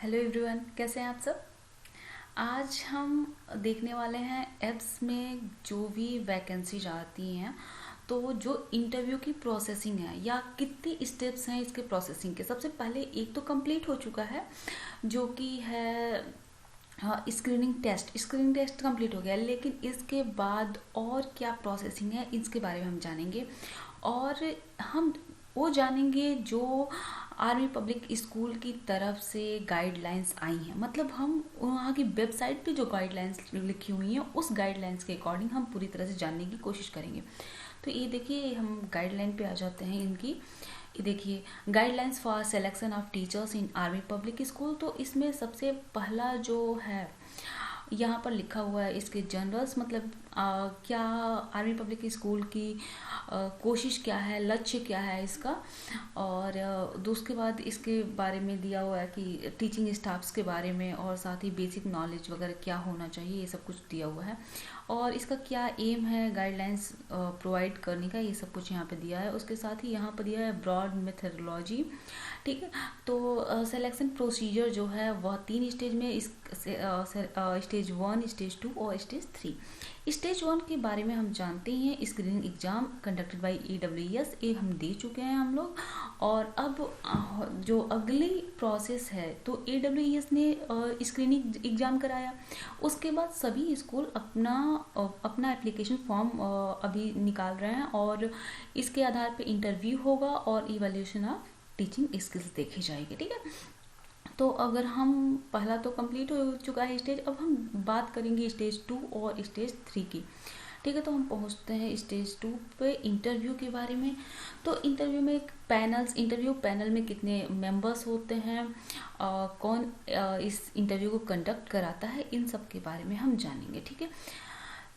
Hello everyone, कैसे हैं आप सब। आज हम देखने वाले हैं एप्स में जो भी वैकेंसीज आती हैं, तो जो इंटरव्यू की प्रोसेसिंग है या कितनी स्टेप्स हैं इसके प्रोसेसिंग के। सबसे पहले एक तो कंप्लीट हो चुका है जो कि है स्क्रीनिंग टेस्ट कंप्लीट हो गया, लेकिन इसके बाद और क्या प्रोसेसिंग है इसके बारे में हम जानेंगे। और हम वो जानेंगे जो आर्मी पब्लिक स्कूल की तरफ से गाइडलाइंस आई हैं, मतलब हम वहाँ की वेबसाइट पे जो गाइडलाइंस लिखी हुई हैं उस गाइडलाइंस के अकॉर्डिंग हम पूरी तरह से जानने की कोशिश करेंगे। तो ये देखिए, हम गाइडलाइन पे आ जाते हैं इनकी। ये देखिए, guidelines for selection of teachers in army public school. तो इसमें सबसे पहला जो है यहाँ पर लिखा हुआ है इसके जनरल्स, मतलब क्या आर्मी पब्लिक स्कूल की कोशिश क्या है, लक्ष्य क्या है इसका। और उसके बाद इसके बारे में दिया हुआ है कि टीचिंग स्टाफ्स के बारे में, और साथ ही बेसिक नॉलेज वगैरह क्या होना चाहिए, ये सब कुछ दिया हुआ है। और इसका क्या एम है गाइडलाइंस प्रोवाइड करने का, ये सब कुछ यहाँ पे दिया है। उसके साथ ही यहाँ पर दिया है ब्रॉड मेथडोलॉजी। ठीक है, तो सिलेक्शन प्रोसीजर जो है वह 3 स्टेज में, इस स्टेज 1, स्टेज 2 और स्टेज 3। स्टेज 1 के बारे में हम जानते हैं, screening exam conducted by EWS, ये हम दे चुके हैं हम लोग। और अब जो अगली प्रोसेस है, तो EWS ने स्क्रीनिंग एग्जाम कराया। उसके बाद सभी स्कूल अपना एप्लीकेशन फॉर्म अभी निकाल रहे हैं, और इसके आधार पे इंटरव्यू होगा और इवैल्यूएशन ऑफ टीचिंग स्किल्स देखी जाएगी। ठीक है, तो अगर हम पहला तो कंप्लीट हो चुका है स्टेज, अब हम बात करेंगे स्टेज 2 और स्टेज 3 की। ठीक है, तो हम पहुंचते हैं स्टेज 2 पे, इंटरव्यू के बारे में। तो इंटरव्यू में इंटरव्यू पैनल में कितने मेंबर्स होते हैं, कौन इस इंटरव्यू को कंडक्ट कराता है, इन सब के बारे में हम जानेंगे। ठीक है,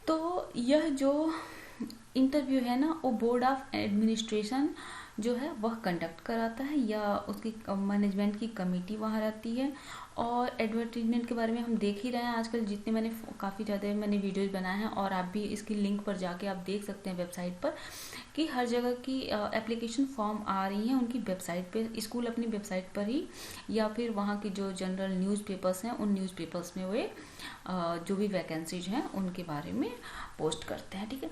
तो यह जो इंटरव्यू है ना, वो बोर्ड ऑफ एडमिनिस्ट्रेशन जो है वह कंडक्ट कराता है, या उसकी मैनेजमेंट की कमेटी वहाँ रहती है। और एडवर्टीजमेंट के बारे में हम देख ही रहे हैं आजकल, जितने काफ़ी ज़्यादा मैंने वीडियोज बनाए हैं, और आप भी इसकी लिंक पर जाके आप देख सकते हैं वेबसाइट पर, कि हर जगह की एप्लीकेशन फॉर्म आ रही हैं उनकी वेबसाइट पे, स्कूल अपनी वेबसाइट पर ही, या फिर वहाँ की जो जनरल न्यूज़पेपर्स हैं उन न्यूज़पेपर्स में वे जो भी वैकेंसीज हैं उनके बारे में पोस्ट करते हैं। ठीक है,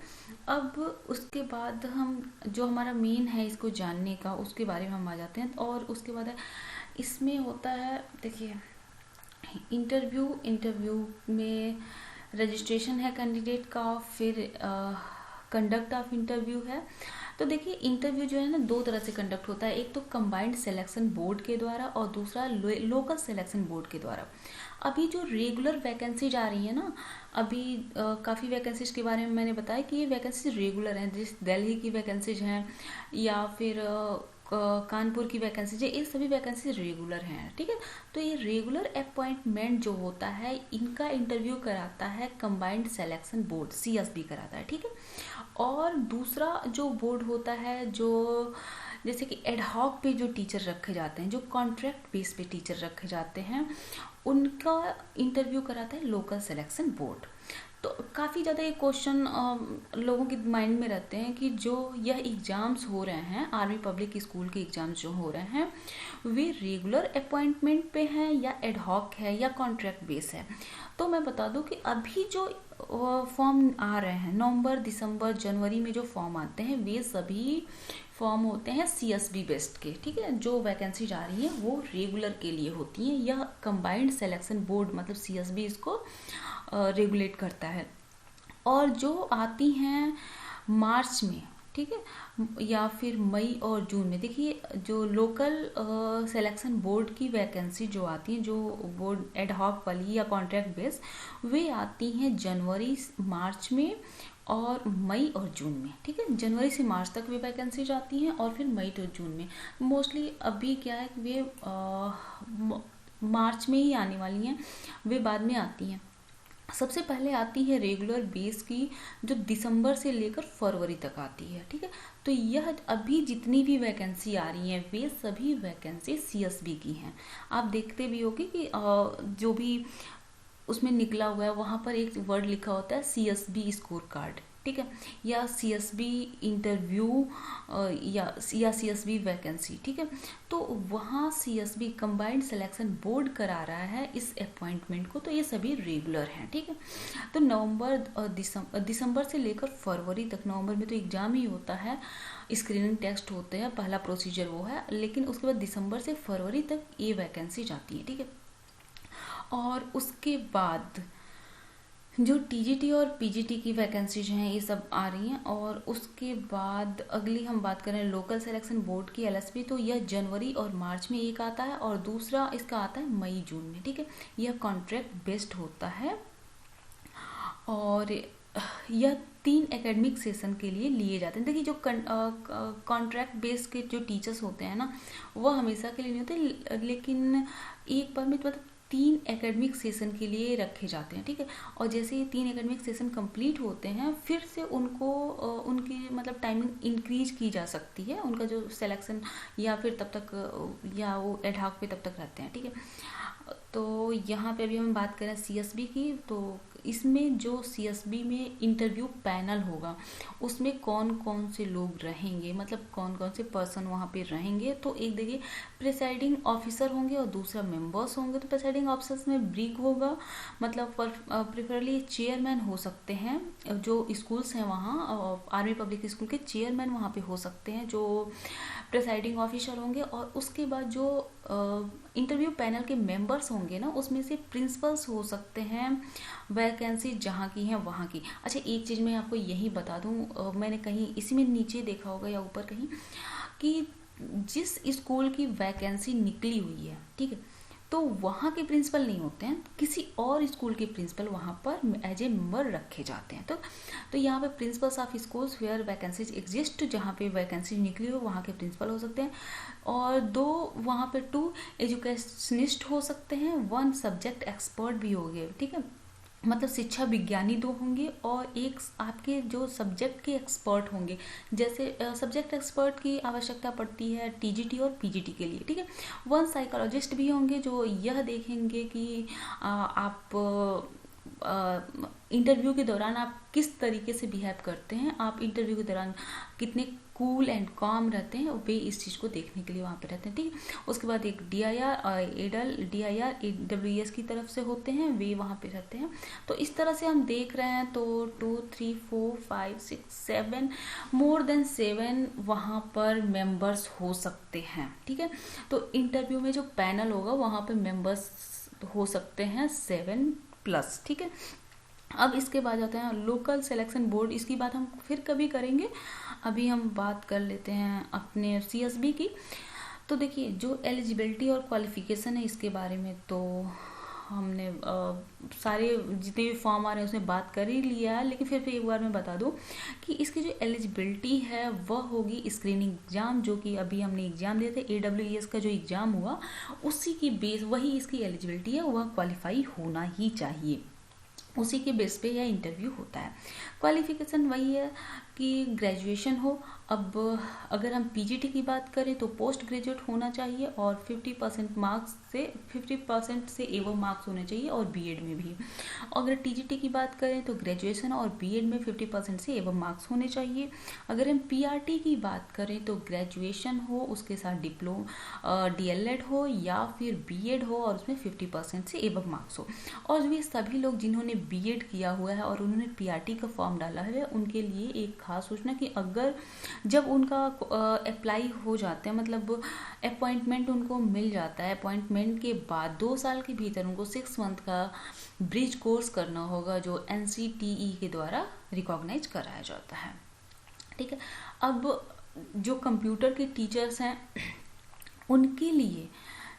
अब उसके बाद हम जो हमारा मेन है इसको जानने का, उसके बारे में हम आ जाते हैं। और उसके बाद इसमें होता है, देखिए, इंटरव्यू में रजिस्ट्रेशन है कैंडिडेट का, फिर कंडक्ट ऑफ इंटरव्यू है। तो देखिए, इंटरव्यू जो है ना 2 तरह से कंडक्ट होता है, एक तो कंबाइंड सिलेक्शन बोर्ड के द्वारा और दूसरा लोकल सिलेक्शन बोर्ड के द्वारा। अभी जो रेगुलर वैकेंसीज आ रही है ना, अभी काफ़ी वैकेंसीज के बारे में मैंने बताया कि ये वैकेंसीज रेगुलर हैं, जैसे दिल्ली की वैकेंसीज हैं या फिर कानपुर की वैकेंसीज है, ये सभी वैकेंसीज रेगुलर हैं। ठीक है, तो ये रेगुलर अपॉइंटमेंट जो होता है इनका इंटरव्यू कराता है कंबाइंड सिलेक्शन बोर्ड, CSB कराता है। ठीक है, और दूसरा जो बोर्ड होता है, जो जैसे कि एडहॉक पे जो टीचर रखे जाते हैं, जो कॉन्ट्रैक्ट बेस पे टीचर रखे जाते हैं, उनका इंटरव्यू कराता है लोकल सिलेक्शन बोर्ड। तो काफ़ी ज़्यादा ये क्वेश्चन लोगों के माइंड में रहते हैं कि जो यह एग्ज़ाम्स हो रहे हैं, आर्मी पब्लिक स्कूल के एग्ज़ाम्स जो हो रहे हैं, वे रेगुलर अपॉइंटमेंट पे हैं या एडहॉक है या कॉन्ट्रैक्ट बेस है। तो मैं बता दूं कि अभी जो फॉर्म आ रहे हैं नवंबर, दिसंबर, जनवरी में जो फॉर्म आते हैं, वे सभी फॉर्म होते हैं CSB बेस्ड के। ठीक है, जो वैकेंसी जा रही है वो रेगुलर के लिए होती हैं, या कंबाइंड सिलेक्शन बोर्ड मतलब CSB इसको रेगुलेट करता है। और जो आती हैं मार्च में, ठीक है, या फिर मई और जून में, देखिए जो लोकल सिलेक्शन बोर्ड की वैकेंसी जो आती हैं, जो बोर्ड एडहॉक वाली या कॉन्ट्रैक्ट बेस, वे आती हैं जनवरी मार्च में और मई और जून में। ठीक है, जनवरी से मार्च तक वे वैकेंसी जाती हैं, और फिर मई तो जून में। मोस्टली अभी क्या है कि वे मार्च में ही आने वाली हैं, वे बाद में आती हैं। सबसे पहले आती है रेगुलर बेस की, जो दिसंबर से लेकर फरवरी तक आती है। ठीक है, तो यह अभी जितनी भी वैकेंसी आ रही हैं वे सभी वैकेंसी CSB की हैं। आप देखते भी होंगे कि जो भी उसमें निकला हुआ है वहाँ पर एक वर्ड लिखा होता है CSB स्कोर कार्ड। ठीक है, या सीएसबी इंटरव्यू या सीएसबी वैकेंसी, ठीक है। तो वहाँ सीएसबी कंबाइंड सिलेक्शन बोर्ड करा रहा है इस अपॉइंटमेंट को, तो ये सभी रेगुलर हैं, ठीक है। तो दिसंबर से लेकर फरवरी तक, नवंबर में तो एग्जाम ही होता है, स्क्रीनिंग टेस्ट होते हैं, पहला प्रोसीजर वो है, लेकिन उसके बाद दिसंबर से फरवरी तक ये वैकेंसी जाती है, ठीक है। और उसके बाद जो टीजीटी और पीजीटी की वैकेंसी जो हैं ये सब आ रही हैं। और उसके बाद अगली हम बात करें लोकल सिलेक्शन बोर्ड की एलएसबी, तो यह जनवरी और मार्च में एक आता है और दूसरा इसका आता है मई जून में, ठीक है। यह कॉन्ट्रैक्ट बेस्ड होता है और यह 3 एकेडमिक सेशन के लिए लिए जाते हैं। देखिए जो कॉन्ट्रैक्ट बेस्ड के जो टीचर्स होते हैं ना, वह हमेशा के लिए नहीं होते, लेकिन एक बार में मतलब 3 एकेडमिक सेशन के लिए रखे जाते हैं, ठीक है। और जैसे ये 3 एकेडमिक सेशन कंप्लीट होते हैं, फिर से उनको उनकी मतलब टाइमिंग इंक्रीज की जा सकती है, उनका जो सिलेक्शन, या फिर तब तक या वो एडहॉक पे तब तक रहते हैं, ठीक है। तो यहाँ पे अभी हम बात करें सीएसबी की, तो इसमें जो सीएसबी में इंटरव्यू पैनल होगा उसमें कौन कौन से लोग रहेंगे, मतलब कौन कौन से पर्सन वहाँ पे रहेंगे। तो एक देखिए प्रिसाइडिंग ऑफिसर होंगे और दूसरा मेंबर्स होंगे। तो प्रिसाइडिंग ऑफिसर्स में ब्रिग होगा, मतलब प्रेफरली चेयरमैन हो सकते हैं, जो स्कूल्स हैं वहाँ आर्मी पब्लिक स्कूल के चेयरमैन वहाँ पे हो सकते हैं जो प्रिसाइडिंग ऑफिसर होंगे। और उसके बाद जो इंटरव्यू पैनल के मेंबर्स होंगे ना, उसमें से प्रिंसिपल्स हो सकते हैं, वैकेंसी जहाँ की है वहाँ की। अच्छा एक चीज़ मैं आपको यही बता दूँ, मैंने कहीं इसी में नीचे देखा होगा या ऊपर कहीं, कि जिस स्कूल की वैकेंसी निकली हुई है, ठीक है, तो वहाँ के प्रिंसिपल नहीं होते हैं, किसी और स्कूल के प्रिंसिपल वहाँ पर एज ए मेंबर रखे जाते हैं। तो यहाँ पे principals of schools where vacancies exist, जहाँ पे वैकेंसी निकली हो वहाँ के प्रिंसिपल हो सकते हैं। और 2 वहाँ पे 2 एजुकेशनिस्ट हो सकते हैं, 1 सब्जेक्ट एक्सपर्ट भी होंगे, ठीक है, मतलब शिक्षा विज्ञानी 2 होंगे और एक आपके जो सब्जेक्ट के एक्सपर्ट होंगे। जैसे सब्जेक्ट एक्सपर्ट की आवश्यकता पड़ती है टीजीटी और पीजीटी के लिए, ठीक है। 1 साइकोलॉजिस्ट भी होंगे जो यह देखेंगे कि आप इंटरव्यू के दौरान आप किस तरीके से बिहेव करते हैं, आप इंटरव्यू के दौरान कितने कूल एंड काम रहते हैं, वे इस चीज़ को देखने के लिए वहाँ पे रहते हैं, ठीक है। उसके बाद एक DIR AWS की तरफ से होते हैं, वे वहाँ पे रहते हैं। तो इस तरह से हम देख रहे हैं, तो 2 3 4 5 6 7 मोर देन 7 वहाँ पर मेंबर्स हो सकते हैं, ठीक है। तो इंटरव्यू में जो पैनल होगा वहाँ पे मेंबर्स हो सकते हैं 7+, ठीक है। अब इसके बाद जाते हैं लोकल सिलेक्शन बोर्ड, इसकी बात हम फिर कभी करेंगे, अभी हम बात कर लेते हैं अपने सीएसबी की। तो देखिए जो एलिजिबिलिटी और क्वालिफिकेशन है इसके बारे में तो हमने सारे जितने भी फॉर्म आ रहे हैं उसमें बात कर ही लिया है, लेकिन फिर एक बार मैं बता दूं कि इसकी जो एलिजिबिलिटी है वह होगी स्क्रीनिंग एग्जाम, जो कि अभी हमने एग्जाम दिए थे AWS का जो एग्जाम हुआ उसी की बेस, वही इसकी एलिजिबिलिटी है, वह क्वालिफाई होना ही चाहिए, उसी के बेस पे यह इंटरव्यू होता है। क्वालिफिकेशन वही है कि ग्रेजुएशन हो। अब अगर हम पीजीटी की बात करें तो पोस्ट ग्रेजुएट होना चाहिए और 50% से एवं मार्क्स होने चाहिए, और बीएड में भी। अगर टीजीटी की बात करें तो ग्रेजुएशन और बीएड में 50% से एवं मार्क्स होने चाहिए। अगर हम पीआरटी की बात करें तो ग्रेजुएशन हो, उसके साथ DLED हो या फिर बीएड हो और उसमें 50% से एवं मार्क्स हो। और वे सभी लोग जिन्होंने बीएड किया हुआ है और उन्होंने पीआरटी का फॉर्म डाला है, उनके लिए एक खास सूचना कि अगर जब उनका अप्लाई हो जाते हैं, मतलब अपॉइंटमेंट उनको मिल जाता है, अपॉइंटमेंट के बाद 2 साल के भीतर उनको 6 मंथ का ब्रिज कोर्स करना होगा जो NCTE के द्वारा रिकॉग्नाइज कराया जाता है, ठीक है। अब जो कंप्यूटर के टीचर्स हैं उनके लिए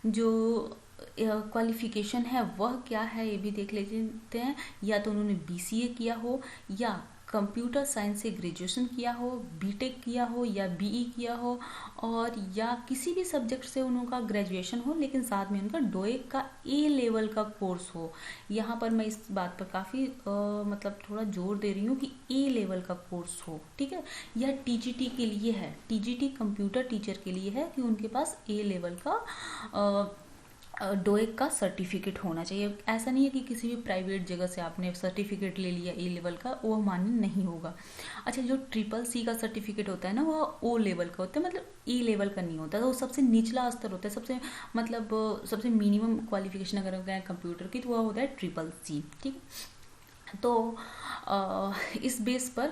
जो क्वालिफिकेशन है वह क्या है ये भी देख लेते हैं। या तो उन्होंने BCA किया हो, या कंप्यूटर साइंस से ग्रेजुएशन किया हो, बीटेक किया हो, या BE किया हो, और या किसी भी सब्जेक्ट से उनका ग्रेजुएशन हो लेकिन साथ में उनका DOEIC का A लेवल का कोर्स हो। यहाँ पर मैं इस बात पर काफ़ी मतलब थोड़ा जोर दे रही हूँ कि A लेवल का कोर्स हो, ठीक है। यह TGT के लिए है, TGT कंप्यूटर टीचर के लिए है कि उनके पास A लेवल का डोएक का सर्टिफिकेट होना चाहिए। ऐसा नहीं है कि किसी भी प्राइवेट जगह से आपने सर्टिफिकेट ले लिया ए लेवल का, वो मान्य नहीं होगा। अच्छा, जो ट्रिपल सी का सर्टिफिकेट होता है ना, वो ओ लेवल का होता है, मतलब ई लेवल का नहीं होता, तो वो सबसे निचला स्तर होता है, सबसे मतलब सबसे मिनिमम क्वालिफिकेशन अगर हो गया कंप्यूटर की, तो वह होता है ट्रिपल सी। ठीक है, तो इस बेस पर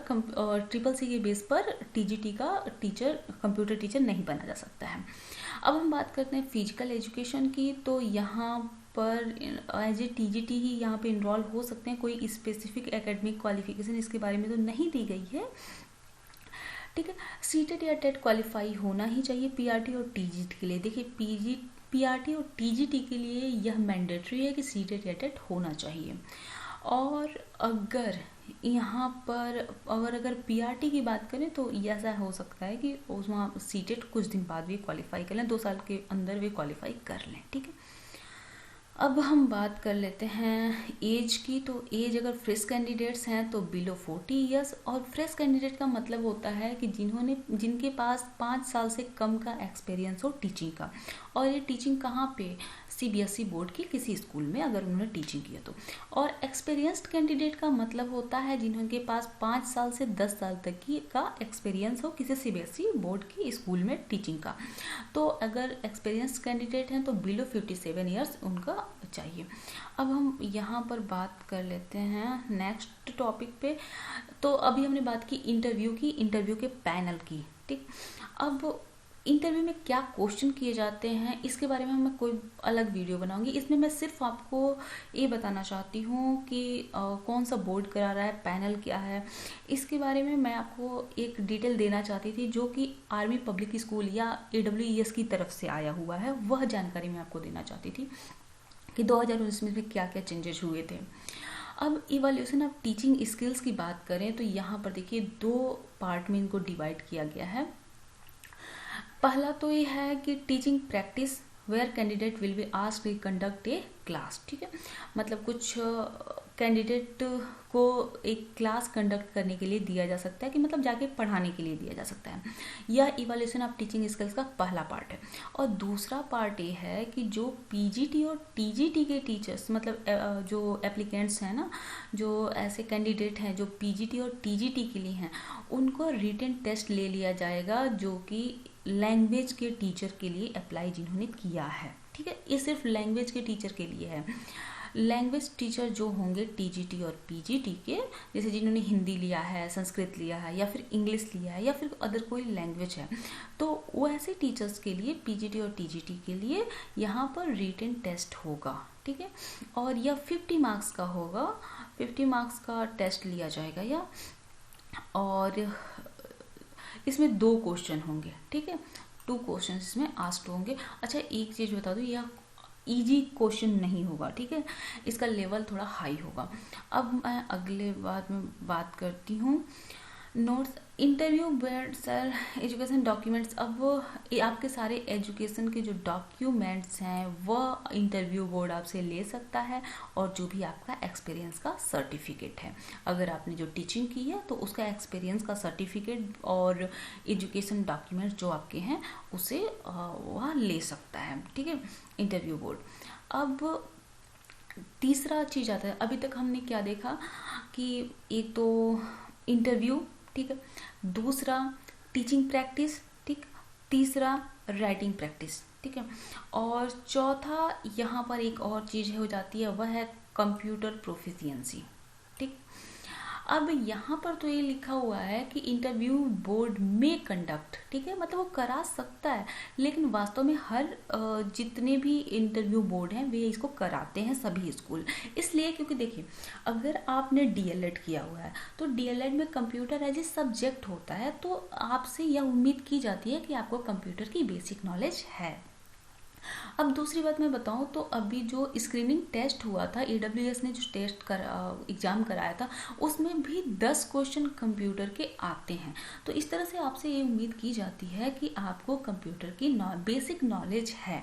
ट्रिपल सी के बेस पर टीजीटी का टीचर, कंप्यूटर टीचर नहीं बना जा सकता है। अब हम बात करते हैं फिजिकल एजुकेशन की, तो यहाँ पर एज ए टीजीटी ही यहाँ पे इनरोल हो सकते हैं। कोई स्पेसिफिक एकेडमिक क्वालिफिकेशन इसके बारे में तो नहीं दी गई है। ठीक है, सीटेट या टेट क्वालिफाई होना ही चाहिए पीआरटी और टीजीटी के लिए। देखिए पीआरटी और टीजीटी के लिए यह मैंडेटरी है कि सीटेट या टेट होना चाहिए। और अगर यहाँ पर अगर पीआरटी की बात करें तो ऐसा हो सकता है कि वहाँ सीटेट कुछ दिन बाद भी क्वालिफाई कर लें, 2 साल के अंदर वे क्वालिफाई कर लें। ठीक है, अब हम बात कर लेते हैं एज की। तो एज अगर फ्रेश कैंडिडेट्स हैं तो बिलो 40 ईयर्स, और फ्रेश कैंडिडेट का मतलब होता है कि जिनके पास 5 साल से कम का एक्सपीरियंस हो टीचिंग का, और ये टीचिंग कहाँ पे, सीबीएसई बोर्ड की किसी स्कूल में अगर उन्होंने टीचिंग किया तो। और एक्सपीरियंस्ड कैंडिडेट का मतलब होता है जिनके पास 5 साल से 10 साल तक की का एक्सपीरियंस हो किसी सीबीएसई बोर्ड की स्कूल में टीचिंग का। तो अगर एक्सपीरियंस्ड कैंडिडेट हैं तो बिलो 57 ईयर्स उनका चाहिए। अब हम यहाँ पर बात कर लेते हैं नेक्स्ट टॉपिक पे। तो अभी हमने बात की इंटरव्यू के पैनल की। ठीक, अब इंटरव्यू में क्या क्वेश्चन किए जाते हैं इसके बारे में मैं कोई अलग वीडियो बनाऊंगी। इसमें मैं सिर्फ आपको ये बताना चाहती हूँ कि कौन सा बोर्ड करा रहा है, पैनल क्या है, इसके बारे में मैं आपको एक डिटेल देना चाहती थी, जो कि आर्मी पब्लिक स्कूल या AWES की तरफ से आया हुआ है। वह जानकारी मैं आपको देना चाहती थी कि 2019 में क्या क्या चेंजेस हुए थे। अब इवोल्यूशन ऑफ टीचिंग स्किल्स की बात करें तो यहाँ पर देखिए 2 पार्ट में इनको डिवाइड किया गया है। पहला तो ये है कि teaching practice where candidate will be asked to conduct a class. ठीक है, मतलब कुछ कैंडिडेट को एक क्लास कंडक्ट करने के लिए दिया जा सकता है, कि मतलब जाके पढ़ाने के लिए दिया जा सकता है। यह इवोल्यूशन ऑफ टीचिंग स्किल्स का पहला पार्ट है। और दूसरा पार्ट ये है कि जो पीजीटी और टीजीटी के टीचर्स, मतलब जो एप्लीकेंट्स हैं ना, जो ऐसे कैंडिडेट हैं जो पीजीटी और टीजीटी के लिए हैं, उनको रिटन टेस्ट ले लिया जाएगा, जो कि लैंग्वेज के टीचर के लिए अप्लाई जिन्होंने किया है। ठीक है, ये सिर्फ लैंग्वेज के टीचर के लिए है। लैंग्वेज टीचर जो होंगे टीजीटी और पीजीटी के, जैसे जिन्होंने हिंदी लिया है, संस्कृत लिया है, या फिर इंग्लिश लिया है, या फिर अदर कोई लैंग्वेज है, तो वो ऐसे टीचर्स के लिए पीजीटी और टीजीटी के लिए यहाँ पर रिटन टेस्ट होगा। ठीक है, और यह 50 मार्क्स का होगा, 50 मार्क्स का टेस्ट लिया जाएगा या, और इसमें 2 क्वेश्चन होंगे। ठीक है, 2 क्वेश्चन इसमें आस्क्ड होंगे। अच्छा, एक चीज़ बता दूँ, यह इजी क्वेश्चन नहीं होगा। ठीक है, इसका लेवल थोड़ा हाई होगा। अब मैं अगले बात में बात करती हूँ notes. Interview board sir education documents. अब ये आपके सारे एजुकेशन के जो डॉक्यूमेंट्स हैं वह इंटरव्यू बोर्ड आपसे ले सकता है, और जो भी आपका एक्सपीरियंस का सर्टिफिकेट है, अगर आपने जो टीचिंग की है तो उसका एक्सपीरियंस का सर्टिफिकेट और एजुकेशन डॉक्यूमेंट्स जो आपके हैं उसे वह ले सकता है। ठीक है, इंटरव्यू बोर्ड। अब तीसरा चीज़ आता है। अभी तक हमने क्या देखा कि एक तो इंटरव्यू, ठीक है, दूसरा टीचिंग प्रैक्टिस, ठीक, तीसरा राइटिंग प्रैक्टिस। ठीक है, और चौथा यहाँ पर एक और चीज़ हो जाती है, वह है कंप्यूटर प्रोफिशिएंसी। ठीक, अब यहाँ पर तो ये लिखा हुआ है कि इंटरव्यू बोर्ड में कंडक्ट। ठीक है, मतलब वो करा सकता है, लेकिन वास्तव में हर जितने भी इंटरव्यू बोर्ड हैं वे इसको कराते हैं, सभी स्कूल। इसलिए क्योंकि देखिए, अगर आपने डीएलएड किया हुआ है तो डीएलएड में कंप्यूटर एज ए सब्जेक्ट होता है, तो आपसे यह उम्मीद की जाती है कि आपको कंप्यूटर की बेसिक नॉलेज है। अब दूसरी बात मैं बताऊं तो अभी जो स्क्रीनिंग टेस्ट हुआ था, AWS ने जो एग्ज़ाम कराया था, उसमें भी 10 क्वेश्चन कंप्यूटर के आते हैं। तो इस तरह से आपसे ये उम्मीद की जाती है कि आपको कंप्यूटर की बेसिक नॉलेज है।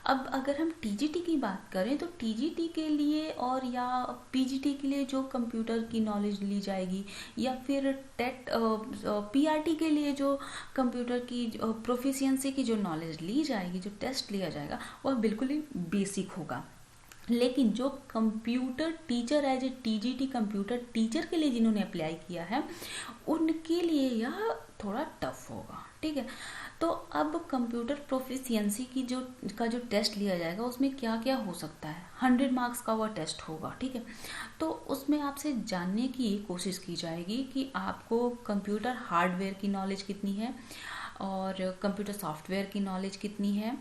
अब अगर हम टीजीटी की बात करें तो टीजीटी के लिए और या पीजीटी के लिए जो कंप्यूटर की नॉलेज ली जाएगी, या फिर टेट पीआरटी के लिए जो कंप्यूटर की प्रोफिशिएंसी की जो नॉलेज ली जाएगी, जो टेस्ट लिया जाएगा, वह बिल्कुल ही बेसिक होगा। लेकिन जो computer teacher as a TGT computer teacher के लिए जिन्होंने अप्लाई किया है, उनके लिए यह थोड़ा टफ होगा। ठीक है, तो अब कंप्यूटर प्रोफिशिएंसी की जो टेस्ट लिया जाएगा, उसमें क्या क्या हो सकता है। 100 मार्क्स का वह टेस्ट होगा। ठीक है, तो उसमें आपसे जानने की कोशिश की जाएगी कि आपको कंप्यूटर हार्डवेयर की नॉलेज कितनी है और कंप्यूटर सॉफ्टवेयर की नॉलेज कितनी है।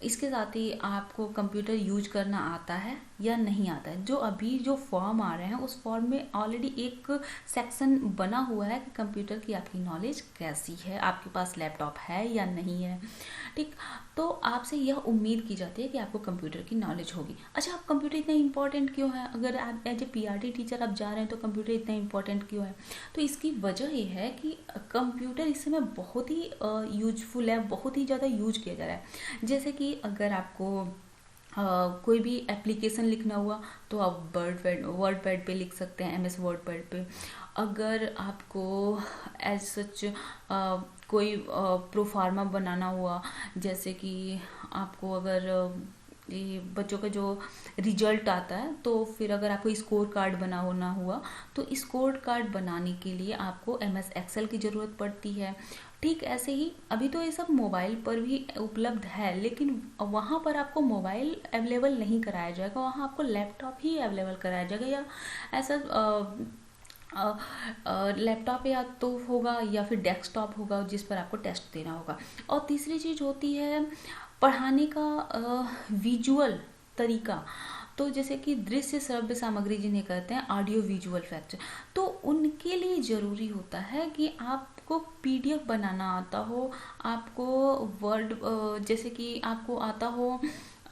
इसके साथ ही आपको कंप्यूटर यूज करना आता है या नहीं आता है। जो अभी जो फॉर्म आ रहे हैं, उस फॉर्म में ऑलरेडी एक सेक्शन बना हुआ है कि कंप्यूटर की आपकी नॉलेज कैसी है, आपके पास लैपटॉप है या नहीं है। ठीक, तो आपसे यह उम्मीद की जाती है कि आपको कंप्यूटर की नॉलेज होगी। अच्छा, आप कंप्यूटर इतना इंपॉर्टेंट क्यों है? अगर आप एज ए पीआरटी टीचर आप जा रहे हैं तो कंप्यूटर इतना इंपॉर्टेंट क्यों है? तो इसकी वजह ये है कि कंप्यूटर इस समय बहुत ही यूजफुल है, बहुत ही ज़्यादा यूज किया जा रहा है। जैसे कि अगर आपको कोई भी एप्लीकेशन लिखना हुआ तो आप वर्ड पैड पे लिख सकते हैं, एमएस वर्ड पैड पे। अगर आपको एज सच कोई प्रोफार्मा बनाना हुआ, जैसे कि आपको अगर ये बच्चों का जो रिजल्ट आता है, तो फिर अगर आपको स्कोर कार्ड बनाना हुआ तो स्कोर कार्ड बनाने के लिए आपको एमएस एक्सेल की ज़रूरत पड़ती है। ठीक ऐसे ही अभी तो ये सब मोबाइल पर भी उपलब्ध है, लेकिन वहाँ पर आपको मोबाइल अवेलेबल नहीं कराया जाएगा, वहाँ आपको लैपटॉप ही अवेलेबल कराया जाएगा, या ऐसा लैपटॉप या तो होगा या फिर डेस्कटॉप होगा जिस पर आपको टेस्ट देना होगा। और तीसरी चीज़ होती है पढ़ाने का विजुअल तरीका। तो जैसे कि दृश्य श्रव्य सामग्री जिन्हें कहते हैं ऑडियो विजुअल फैक्ट, तो उनके लिए ज़रूरी होता है कि आपको पीडीएफ बनाना आता हो, आपको वर्ड जैसे कि आपको आता हो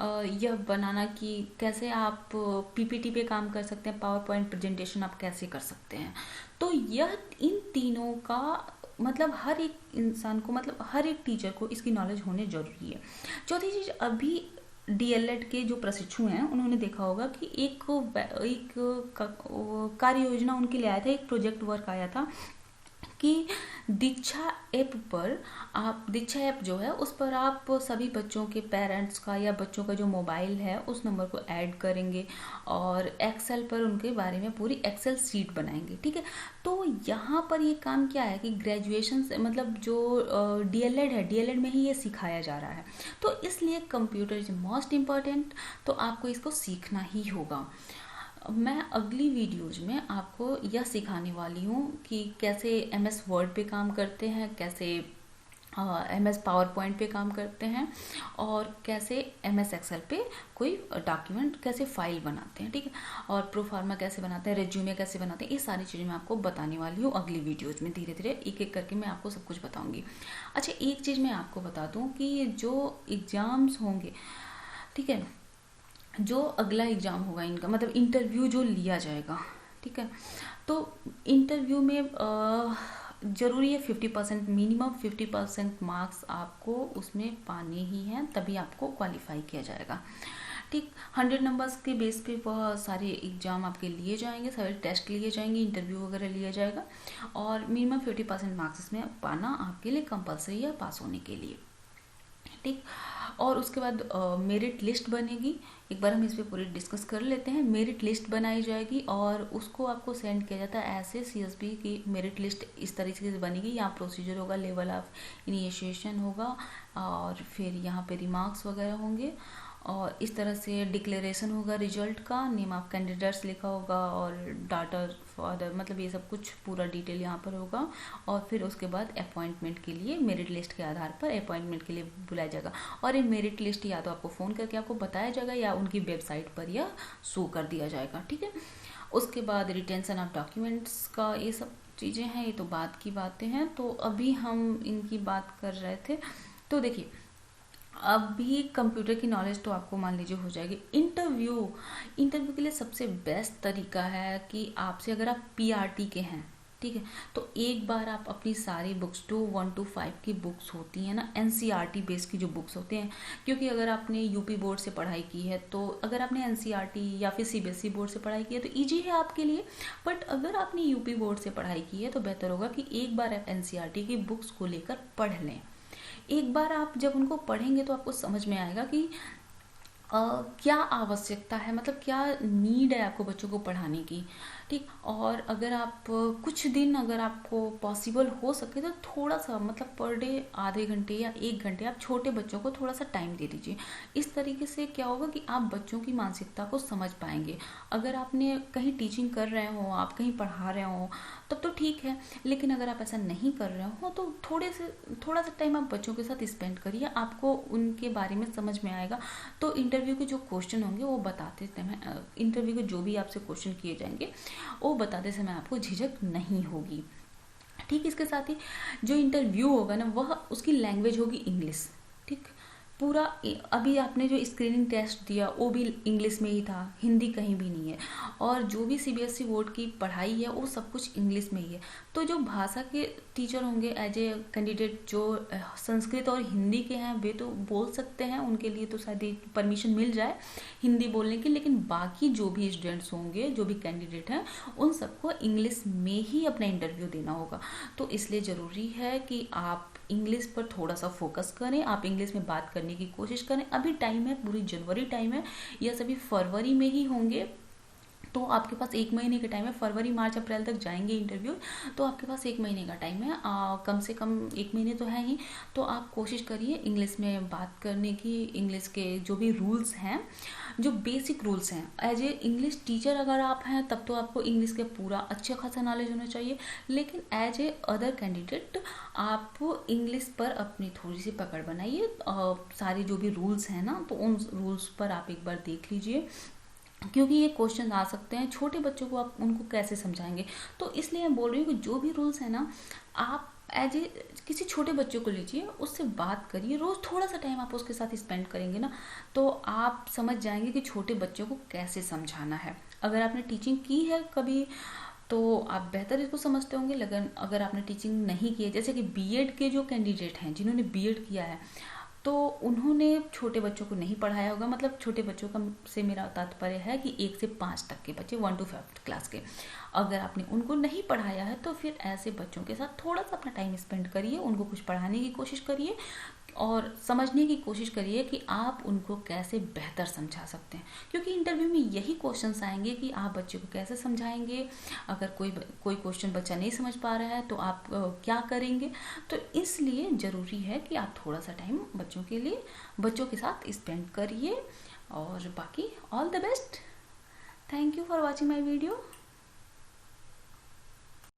यह बनाना कि कैसे आप पीपीटी पे काम कर सकते हैं, पावर पॉइंट प्रेजेंटेशन आप कैसे कर सकते हैं। तो यह इन तीनों का मतलब हर एक इंसान को, मतलब हर एक टीचर को इसकी नॉलेज होने जरूरी है। चौथी चीज़, अभी डीएलएड के जो प्रशिक्षु हैं उन्होंने देखा होगा कि एक कार्य योजना उनके लिए आया था, एक प्रोजेक्ट वर्क आया था कि दीक्षा ऐप पर आप, दीक्षा ऐप जो है उस पर आप सभी बच्चों के पेरेंट्स का या बच्चों का जो मोबाइल है उस नंबर को ऐड करेंगे और एक्सेल पर उनके बारे में पूरी एक्सेल शीट बनाएंगे। ठीक है, तो यहाँ पर ये काम क्या है कि ग्रेजुएशन से मतलब जो डीएलएड है, डीएलएड में ही ये सिखाया जा रहा है। तो इसलिए कंप्यूटर इज मोस्ट इम्पॉर्टेंट, तो आपको इसको सीखना ही होगा। मैं अगली वीडियोज में आपको यह सिखाने वाली हूँ कि कैसे एमएस वर्ड पे काम करते हैं, कैसे एमएस पावर पॉइंट पे काम करते हैं, और कैसे एमएस एक्सेल पे कोई डॉक्यूमेंट कैसे फाइल बनाते हैं। ठीक है, और प्रोफार्मा कैसे बनाते हैं, रेज्यूमे कैसे बनाते हैं, ये सारी चीज़ें मैं आपको बताने वाली हूँ अगली वीडियोज में। धीरे धीरे एक एक करके मैं आपको सब कुछ बताऊँगी। अच्छा, एक चीज़ मैं आपको बता दूँ कि जो एग्ज़ाम्स होंगे, ठीक है, जो अगला एग्ज़ाम होगा इनका, मतलब इंटरव्यू जो लिया जाएगा, ठीक है, तो इंटरव्यू में ज़रूरी है 50%, मिनिमम 50% मार्क्स आपको उसमें पाने ही हैं, तभी आपको क्वालिफाई किया जाएगा। ठीक, 100 नंबर्स के बेस पे वह सारे एग्ज़ाम आपके लिए जाएंगे, सारे टेस्ट लिए जाएंगे, इंटरव्यू वगैरह लिया जाएगा, और मिनिमम 50% मार्क्स इसमें पाना आपके लिए कंपलसरी है पास होने के लिए। ठीक, और उसके बाद मेरिट लिस्ट बनेगी। एक बार हम इस पर पूरी डिस्कस कर लेते हैं। मेरिट लिस्ट बनाई जाएगी और उसको आपको सेंड किया जाता है ऐसे सीएसबी की मेरिट लिस्ट इस तरीके से बनेगी। यहाँ प्रोसीजर होगा, लेवल ऑफ इनिशिएशन होगा, और फिर यहाँ पे रिमार्क्स वगैरह होंगे, और इस तरह से डिक्लेरेशन होगा रिजल्ट का, नेम ऑफ कैंडिडेट्स लिखा होगा, और डाटा फॉर मतलब ये सब कुछ पूरा डिटेल यहाँ पर होगा। और फिर उसके बाद अपॉइंटमेंट के लिए मेरिट लिस्ट के आधार पर अपॉइंटमेंट के लिए बुलाया जाएगा, और ये मेरिट लिस्ट या तो आपको फ़ोन करके आपको बताया जाएगा या उनकी वेबसाइट पर यह शो कर दिया जाएगा। ठीक है, उसके बाद रिटेंशन ऑफ डॉक्यूमेंट्स का ये सब चीज़ें हैं, ये तो बाद की बातें हैं। तो अभी हम इनकी बात कर रहे थे। तो देखिए, अभी कंप्यूटर की नॉलेज तो आपको मान लीजिए हो जाएगी। इंटरव्यू के लिए सबसे बेस्ट तरीका है कि आपसे, अगर आप पीआरटी के हैं, ठीक है। तो एक बार आप अपनी सारी बुक्स जो 1 to 5 की बुक्स होती हैं ना, एनसीईआरटी बेस की जो बुक्स होते हैं, क्योंकि अगर आपने यूपी बोर्ड से पढ़ाई की है तो अगर आपने एनसीईआरटी या फिर सीबीएसई बोर्ड से पढ़ाई की है तो ईजी है आपके लिए। बट अगर आपने यूपी बोर्ड से पढ़ाई की है तो बेहतर होगा कि एक बार आप एनसीईआरटी की बुक्स को लेकर पढ़ लें। एक बार आप जब उनको पढ़ेंगे तो आपको समझ में आएगा कि क्या आवश्यकता है, मतलब क्या नीड है आपको बच्चों को पढ़ाने की। ठीक। और अगर आप कुछ दिन अगर आपको पॉसिबल हो सके तो थोड़ा सा मतलब पर डे आधे घंटे या 1 घंटे आप छोटे बच्चों को थोड़ा सा टाइम दे दीजिए। इस तरीके से क्या होगा कि आप बच्चों की मानसिकता को समझ पाएंगे। अगर आपने कहीं टीचिंग कर रहे हो, आप कहीं पढ़ा रहे हो तब तो ठीक है, लेकिन अगर आप ऐसा नहीं कर रहे हो तो थोड़ा सा टाइम आप बच्चों के साथ स्पेंड करिए, आपको उनके बारे में समझ में आएगा। तो इंटरव्यू के जो क्वेश्चन होंगे वो बताते समय, इंटरव्यू के जो भी आपसे क्वेश्चन किए जाएंगे वो बताते समय आपको झिझक नहीं होगी। ठीक। इसके साथ ही जो इंटरव्यू होगा ना वह उसकी लैंग्वेज होगी इंग्लिश। ठीक। पूरा अभी आपने जो स्क्रीनिंग टेस्ट दिया वो भी इंग्लिश में ही था, हिंदी कहीं भी नहीं है। और जो भी सीबीएसई बोर्ड की पढ़ाई है वो सब कुछ इंग्लिश में ही है। तो जो भाषा के टीचर होंगे एज ए कैंडिडेट जो संस्कृत और हिंदी के हैं वे तो बोल सकते हैं, उनके लिए तो शायद परमिशन मिल जाए हिंदी बोलने की। लेकिन बाकी जो भी स्टूडेंट्स होंगे, जो भी कैंडिडेट हैं, उन सबको इंग्लिश में ही अपना इंटरव्यू देना होगा। तो इसलिए ज़रूरी है कि आप इंग्लिश पर थोड़ा सा फोकस करें, आप इंग्लिश में बात करने की कोशिश करें। अभी टाइम है, पूरी जनवरी टाइम है, या सभी फरवरी में ही होंगे तो आपके पास 1 महीने का टाइम है। फरवरी मार्च अप्रैल तक जाएंगे इंटरव्यू, तो आपके पास 1 महीने का टाइम है। कम से कम 1 महीने तो है ही। तो आप कोशिश करिए इंग्लिश में बात करने की। इंग्लिश के जो भी रूल्स हैं, जो बेसिक रूल्स हैं, एज ए इंग्लिश टीचर अगर आप हैं तब तो आपको इंग्लिश के पूरा अच्छा खासा नॉलेज होना चाहिए। लेकिन एज ए अदर कैंडिडेट आप इंग्लिश पर अपनी थोड़ी सी पकड़ बनाइए। सारे जो भी रूल्स हैं ना, तो उन रूल्स पर आप एक बार देख लीजिए, क्योंकि ये क्वेश्चन आ सकते हैं। छोटे बच्चों को आप उनको कैसे समझाएंगे, तो इसलिए मैं बोल रही हूँ कि जो भी रूल्स है ना, आप एज ए किसी छोटे बच्चों को लीजिए, उससे बात करिए। रोज़ थोड़ा सा टाइम आप उसके साथ स्पेंड करेंगे ना तो आप समझ जाएंगे कि छोटे बच्चों को कैसे समझाना है। अगर आपने टीचिंग की है कभी तो आप बेहतर इसको समझते होंगे। लेकिन अगर आपने टीचिंग नहीं की है, जैसे कि बीएड के जो कैंडिडेट हैं जिन्होंने बीएड किया है, तो उन्होंने छोटे बच्चों को नहीं पढ़ाया होगा। मतलब छोटे बच्चों का से मेरा तात्पर्य है कि 1 से 5 तक के बच्चे, 1 to 5 क्लास के। अगर आपने उनको नहीं पढ़ाया है तो फिर ऐसे बच्चों के साथ थोड़ा सा अपना टाइम स्पेंड करिए, उनको कुछ पढ़ाने की कोशिश करिए और समझने की कोशिश करिए कि आप उनको कैसे बेहतर समझा सकते हैं। क्योंकि इंटरव्यू में यही क्वेश्चंस आएंगे कि आप बच्चे को कैसे समझाएंगे। अगर कोई क्वेश्चन बच्चा नहीं समझ पा रहा है तो आप क्या करेंगे। तो इसलिए ज़रूरी है कि आप थोड़ा सा टाइम बच्चों के साथ स्पेंड करिए। और बाकी all the best. Thank you for watching my video.